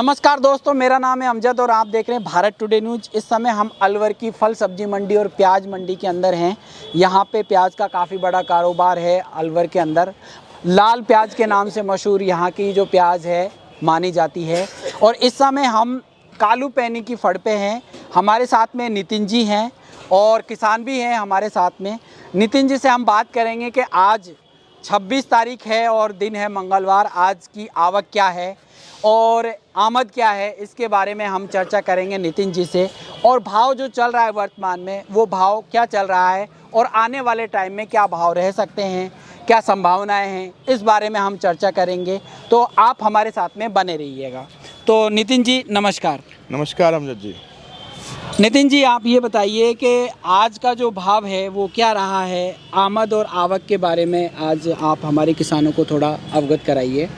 नमस्कार दोस्तों, मेरा नाम है अमजद और आप देख रहे हैं भारत टुडे न्यूज़। इस समय हम अलवर की फल सब्जी मंडी और प्याज मंडी के अंदर हैं। यहाँ पे प्याज का काफ़ी बड़ा कारोबार है अलवर के अंदर। लाल प्याज के नाम से मशहूर यहाँ की जो प्याज है मानी जाती है। और इस समय हम कालू पैनी की फड़ पे हैं। हमारे साथ में नितिन जी हैं और किसान भी हैं हमारे साथ में। नितिन जी से हम बात करेंगे कि आज 26 तारीख है और दिन है मंगलवार। आज की आवक क्या है और आमद क्या है, इसके बारे में हम चर्चा करेंगे नितिन जी से। और भाव जो चल रहा है वर्तमान में, वो भाव क्या चल रहा है और आने वाले टाइम में क्या भाव रह सकते हैं, क्या संभावनाएं हैं, इस बारे में हम चर्चा करेंगे। तो आप हमारे साथ में बने रहिएगा। तो नितिन जी नमस्कार। नमस्कार अमजद जी। नितिन जी, आप ये बताइए कि आज का जो भाव है वो क्या रहा है, आमद और आवक के बारे में आज आप हमारे किसानों को थोड़ा अवगत कराइए।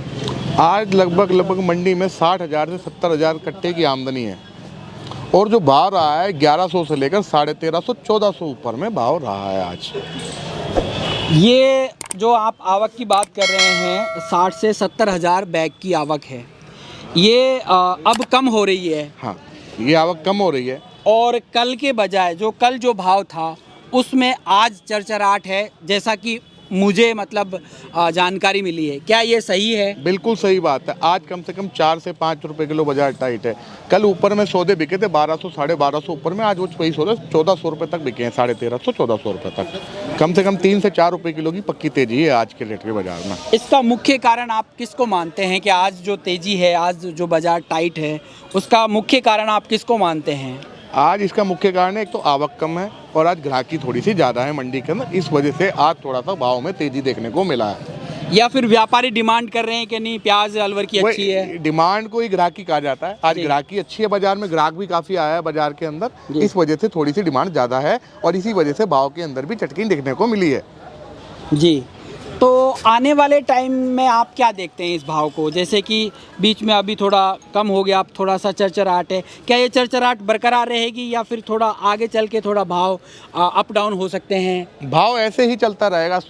आज लगभग मंडी में 60,000 से 70,000 कट्टे की आमदनी है और जो भाव रहा है 1100 से लेकर 1350 1400 ऊपर में भाव रहा है आज। ये जो आप आवक की बात कर रहे हैं 60 से 70,000 बैग की आवक है, ये अब कम हो रही है। हाँ, ये आवक कम हो रही है और कल के बजाय कल जो भाव था उसमें आज चरचराहट है, जैसा कि मुझे जानकारी मिली है। क्या ये सही है? बिल्कुल सही बात है। आज कम से कम 4 से 5 रुपए किलो बाजार टाइट है। कल ऊपर में सौदे बिके थे 1200 1250 ऊपर में, आज वो वही सौदे 1400 रुपये तक बिके हैं, 1350 1400 रुपये तक। कम से कम 3 से 4 रुपये किलो की पक्की तेजी है आज के रेट के बाजार में। इसका मुख्य कारण आप किसको मानते हैं कि आज जो तेजी है, आज जो बाजार टाइट है, उसका मुख्य कारण आप किसको मानते हैं? आज इसका मुख्य कारण है, एक तो आवक कम है और आज ग्राहकी थोड़ी सी ज़्यादा है मंडी के अंदर, इस वजह से आज थोड़ा सा भाव में तेजी देखने को मिला है। या फिर व्यापारी डिमांड कर रहे हैं कि नहीं प्याज अलवर की अच्छी है? डिमांड को ही ग्राहकी कहा जाता है। आज ग्राहकी अच्छी है, बाजार में ग्राहक भी काफ़ी आया है बाजार के अंदर, इस वजह से थोड़ी सी डिमांड ज़्यादा है और इसी वजह से भाव के अंदर भी चटकी देखने को मिली है जी। तो आने वाले टाइम में आप क्या देखते हैं इस भाव को? जैसे कि बीच में अभी थोड़ा कम हो गया, अब थोड़ा सा चरचराहट है, क्या ये चरचराहट बरकरार रहेगी या फिर थोड़ा आगे चल के थोड़ा भाव अप डाउन हो सकते हैं? भाव ऐसे ही चलता रहेगा।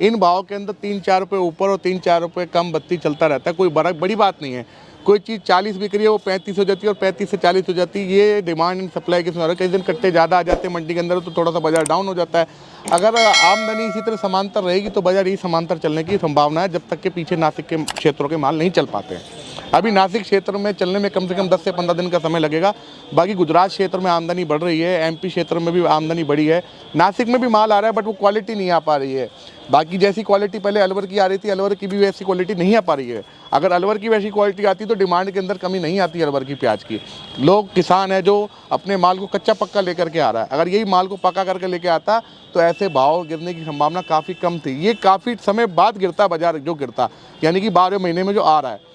इन भाव के अंदर 3-4 रुपये ऊपर और 3-4 रुपये कम बत्ती चलता रहता है, कोई बड़ी बात नहीं है। कोई चीज़ 40 बिक रही है वो 35 हो जाती है और 35 से 40 हो जाती है। ये डिमांड एंड सप्लाई के सुधार। कई दिन कट्टे ज़्यादा आ जाते हैं मंडी के अंदर तो थोड़ा सा बाजार डाउन हो जाता है। अगर आमदनी इसी तरह समांतर रहेगी तो बाजार ही समांतर चलने की संभावना है, जब तक के पीछे नासिक के क्षेत्रों के माल नहीं चल पाते हैं। अभी नासिक क्षेत्र में चलने में कम से कम 10 से 15 दिन का समय लगेगा। बाकी गुजरात क्षेत्र में आमदनी बढ़ रही है, एमपी क्षेत्र में भी आमदनी बढ़ी है, नासिक में भी माल आ रहा है, बट वो क्वालिटी नहीं आ पा रही है। बाकी जैसी क्वालिटी पहले अलवर की आ रही थी, अलवर की भी वैसी क्वालिटी नहीं आ पा रही है। अगर अलवर की वैसी क्वालिटी आती तो डिमांड के अंदर कमी नहीं आती अलवर की प्याज की। लोग किसान है जो अपने माल को कच्चा पक्का लेकर के आ रहा है, अगर यही माल को पक्का करके लेके आता तो ऐसे भाव गिरने की संभावना काफ़ी कम थी। ये काफ़ी समय बाद गिरता बाजार, जो गिरता यानी कि 12 महीने में जो आ रहा है।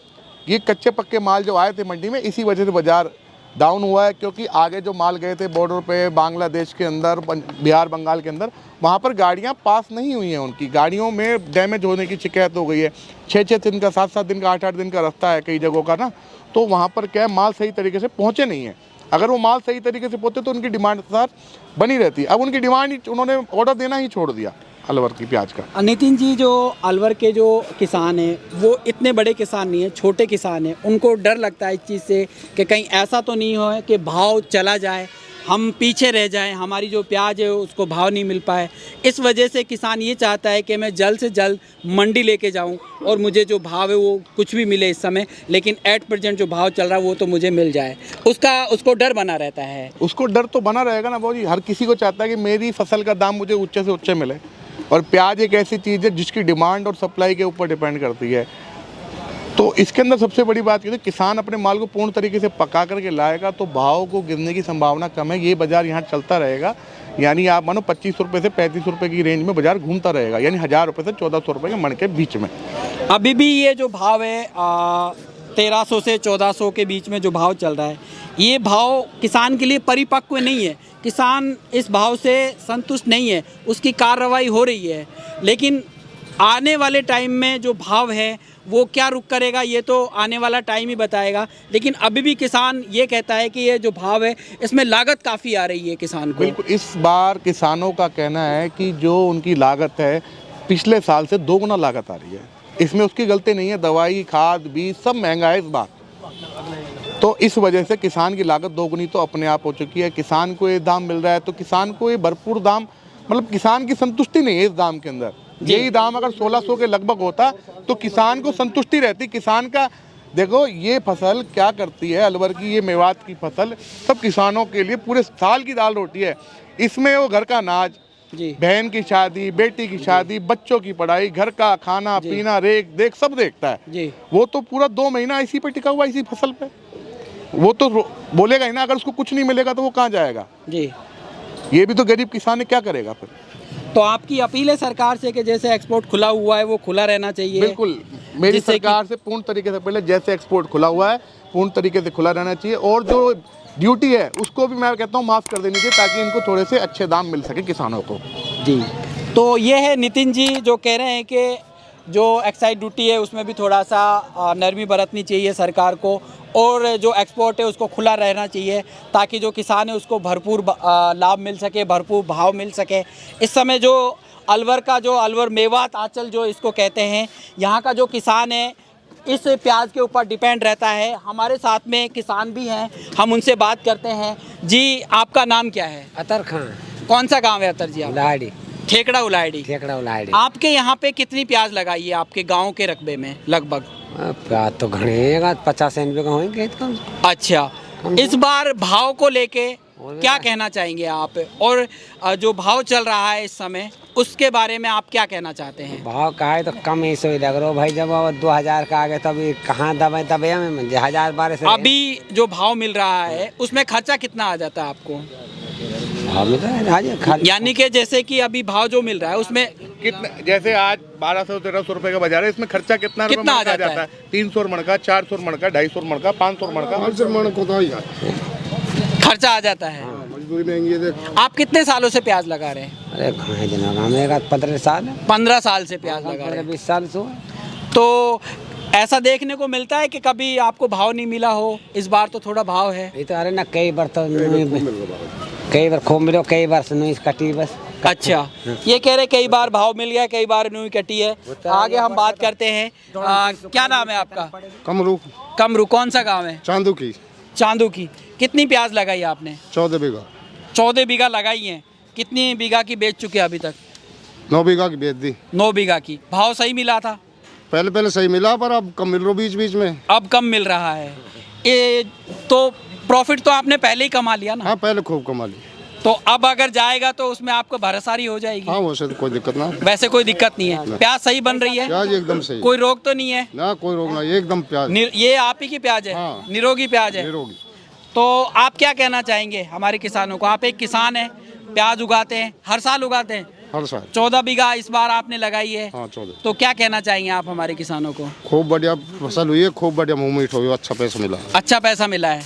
ये कच्चे पक्के माल जो आए थे मंडी में, इसी वजह से बाजार डाउन हुआ है, क्योंकि आगे जो माल गए थे बॉर्डर पे, बांग्लादेश के अंदर, बिहार बंगाल के अंदर, वहाँ पर गाड़ियाँ पास नहीं हुई हैं। उनकी गाड़ियों में डैमेज होने की शिकायत हो गई है। 6-6 दिन का, 7-7 दिन का, 8-8 दिन का रास्ता है कई जगहों का ना, तो वहाँ पर क्या है, माल सही तरीके से पहुँचे नहीं है। अगर वो माल सही तरीके से पहुँचे तो उनकी डिमांड साथ बनी रहती। अब उनकी डिमांड, उन्होंने ऑर्डर देना ही छोड़ दिया अलवर की प्याज का। नितिन जी, जो अलवर के जो किसान हैं वो इतने बड़े किसान नहीं हैं, छोटे किसान हैं। उनको डर लगता है इस चीज़ से कि कहीं ऐसा तो नहीं हो कि भाव चला जाए, हम पीछे रह जाएं, हमारी जो प्याज है उसको भाव नहीं मिल पाए। इस वजह से किसान ये चाहता है कि मैं जल्द से जल्द मंडी लेके जाऊं और मुझे जो भाव है वो कुछ भी मिले इस समय, लेकिन एट प्रेजेंट जो भाव चल रहा है वो तो मुझे मिल जाए। उसको डर बना रहता है। उसको डर तो बना रहेगा ना बाबू जी, हर किसी को चाहता है कि मेरी फसल का दाम मुझे उच्च से उच्च मिले। और प्याज एक ऐसी चीज़ है जिसकी डिमांड और सप्लाई के ऊपर डिपेंड करती है। तो इसके अंदर सबसे बड़ी बात ये है, किसान अपने माल को पूर्ण तरीके से पका करके लाएगा तो भाव को गिरने की संभावना कम है। ये बाजार यहाँ चलता रहेगा, यानी आप मानो 25 रुपये से 35 रुपये की रेंज में बाजार घूमता रहेगा, यानी 1000 रुपये से 1400 रुपये के मन के बीच में। अभी भी ये जो भाव है 1300 से 1400 के बीच में जो भाव चल रहा है, ये भाव किसान के लिए परिपक्व नहीं है। किसान इस भाव से संतुष्ट नहीं है, उसकी कार्रवाई हो रही है, लेकिन आने वाले टाइम में जो भाव है वो क्या रुख करेगा ये तो आने वाला टाइम ही बताएगा। लेकिन अभी भी किसान ये कहता है कि ये जो भाव है इसमें लागत काफ़ी आ रही है किसान को। बिल्कुल, इस बार किसानों का कहना है कि जो उनकी लागत है पिछले साल से 2 गुना लागत आ रही है। इसमें उसकी गलती नहीं है, दवाई, खाद, बीज सब महंगा है इस बार। तो इस वजह से किसान की लागत दोगुनी तो अपने आप हो चुकी है। किसान को ये दाम मिल रहा है तो किसान को ये भरपूर दाम, मतलब किसान की संतुष्टि नहीं है इस दाम के अंदर। यही दाम अगर 1600 के लगभग होता तो किसान को संतुष्टि रहती। किसान का देखो ये फसल क्या करती है, अलवर की ये मेवात की फसल सब किसानों के लिए पूरे साल की दाल रोटी है। इसमें वो घर का अनाज, बहन की शादी, बेटी की शादी, बच्चों की पढ़ाई, घर का खाना पीना, रेख देख सब देखता है। वो तो पूरा 2 महीना इसी पे टिका हुआ, इसी फसल पे। वो तो बोलेगा ही ना, अगर उसको कुछ नहीं मिलेगा तो वो कहाँ जाएगा जी। ये भी तो गरीब किसान है, क्या करेगा फिर। तो आपकी अपील है सरकार से कि जैसे एक्सपोर्ट खुला हुआ है वो खुला रहना चाहिए। बिल्कुल, मेरी सरकार से पूर्ण तरीके से, पहले जैसे एक्सपोर्ट खुला हुआ है पूर्ण तरीके से खुला रहना चाहिए, और जो ड्यूटी है उसको भी मैं कहता हूँ माफ़ कर देनी चाहिए, ताकि इनको थोड़े से अच्छे दाम मिल सके किसानों को जी। तो ये है नितिन जी जो कह रहे हैं कि जो एक्साइज ड्यूटी है उसमें भी थोड़ा सा नरमी बरतनी चाहिए सरकार को, और जो एक्सपोर्ट है उसको खुला रहना चाहिए ताकि जो किसान है उसको भरपूर लाभ मिल सके, भरपूर भाव मिल सके। इस समय जो अलवर का, जो अलवर मेवात आंचल जो इसको कहते हैं, यहाँ का जो किसान है इस प्याज के ऊपर डिपेंड रहता है। हमारे साथ में किसान भी हैं, हम उनसे बात करते हैं। जी, आपका नाम क्या है? अतर खान। कौन सा गांव है अतर जी? उलाड़ी। ठेकड़ा उलाड़ी। ठेकड़ा उलाड़ी। आपके यहाँ पे कितनी प्याज लगाई है आपके गांव के रकबे में लगभग? प्याज तो घने 50 रुपये का होंगे। अच्छा, इस बार भाव को लेके क्या कहना चाहेंगे आप, और जो भाव चल रहा है इस समय उसके बारे में आप क्या कहना चाहते हैं? भाव का है तो कम ही सोई लग रहा भाई, जब 2000 का आ गए तब कहाँ दबे तबे में 1000-1200। अभी जो भाव मिल रहा है उसमें खर्चा कितना आ जाता है आपको? भाव मिल रहा है यानी कि जैसे कि अभी भाव जो मिल रहा है उसमें कितना, जैसे आज 1200-1300 रुपए का बाजार है, इसमें खर्चा कितना आ जाता है? 300 मण का, 400 मण का, 250 मण का, 500 मण का खर्चा आ जाता है। आप कितने सालों से प्याज लगा रहे हैं? अरे कहाँ जनाब, 15 साल। 15 साल से प्याज लगा रहे हैं। 20 साल से। तो ऐसा देखने को मिलता है कि कभी आपको भाव नहीं मिला हो? इस बार तो थोड़ा भाव है। ये तो अरे ना कई बार तो कई बार खूब मिलो, कई बार नहीं कटी बस। अच्छा, ये कह रहे कई बार भाव मिल गया, कई बार नहीं कटी है। आगे हम बात करते हैं। क्या नाम है आपका? कमरू। कमरू। कौन सा गाँव है? चांदू की। चांदू की। कितनी प्याज लगाई आपने? 14 बीघा। 14 बीघा लगाई है। कितनी बीघा की बेच चुके हैं अभी तक? 9 बीघा की बेच दी। 9 बीघा की। भाव सही मिला था? पहले सही मिला, पर अब कम मिल रहा बीच बीच में। अब कम मिल रहा है। ये तो प्रॉफिट तो आपने पहले ही कमा लिया ना? हाँ, पहले खूब कमा ली। तो अब अगर जाएगा तो उसमें आपको भरसारी हो जाएगी? हाँ, वैसे तो कोई दिक्कत ना। वैसे कोई दिक्कत नहीं है। प्याज सही बन रही है? प्याज एकदम सही, कोई रोग तो नहीं है ना? कोई रोग ना, एकदम प्याज। ये आप ही की प्याज है? हाँ। निरोगी प्याज है। निरोगी। तो आप क्या कहना चाहेंगे हमारे किसानों को? आप एक किसान हैं, प्याज उगाते हैं, हर साल उगाते हैं? हर साल। 14 बीघा इस बार आपने लगाई है। हाँ, 14। तो क्या कहना चाहेंगे आप हमारे किसानों को? खूब बढ़िया फसल हुई है, खूब बढ़िया मुँह मीठ हुई, अच्छा पैसा मिला। अच्छा पैसा मिला है।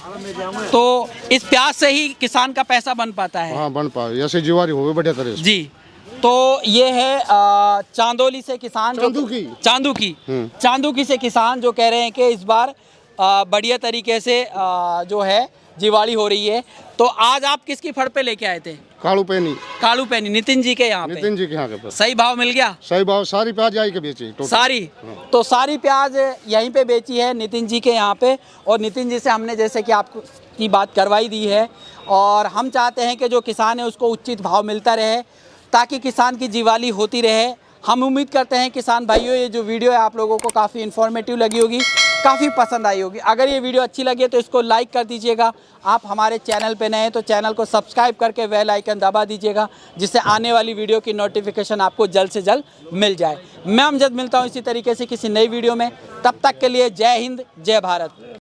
तो इस प्याज से ही किसान का पैसा बन पाता है? हाँ, बन पाए, ऐसे जीवारी हो बढ़िया तरह से जी। तो ये है चांदोली से किसान, चांदू की से किसान जो कह रहे हैं कि इस बार बढ़िया तरीके से जो है जीवाड़ी हो रही है। तो आज आप किसकी फड़ पे लेके आए थे? कालू पैनी। कालू पैनी, नितिन जी के यहाँ पे। नितिन जी के यहाँ के पास। सही भाव मिल गया? सही भाव, सारी प्याज आई के बेची सारी। तो सारी प्याज यहीं पे बेची है नितिन जी के यहाँ पे, और नितिन जी से हमने जैसे कि आपको की बात करवाई दी है, और हम चाहते हैं कि जो किसान है उसको उचित भाव मिलता रहे ताकि किसान की जीवाली होती रहे। हम उम्मीद करते हैं किसान भाइयों ये जो वीडियो है आप लोगों को काफ़ी इन्फॉर्मेटिव लगी होगी, काफ़ी पसंद आई होगी। अगर ये वीडियो अच्छी लगी है तो इसको लाइक कर दीजिएगा। आप हमारे चैनल पे नए हैं तो चैनल को सब्सक्राइब करके बेल आइकन दबा दीजिएगा, जिससे आने वाली वीडियो की नोटिफिकेशन आपको जल्द से जल्द मिल जाए। मैं अमजद मिलता हूँ इसी तरीके से किसी नई वीडियो में। तब तक के लिए जय हिंद, जय भारत।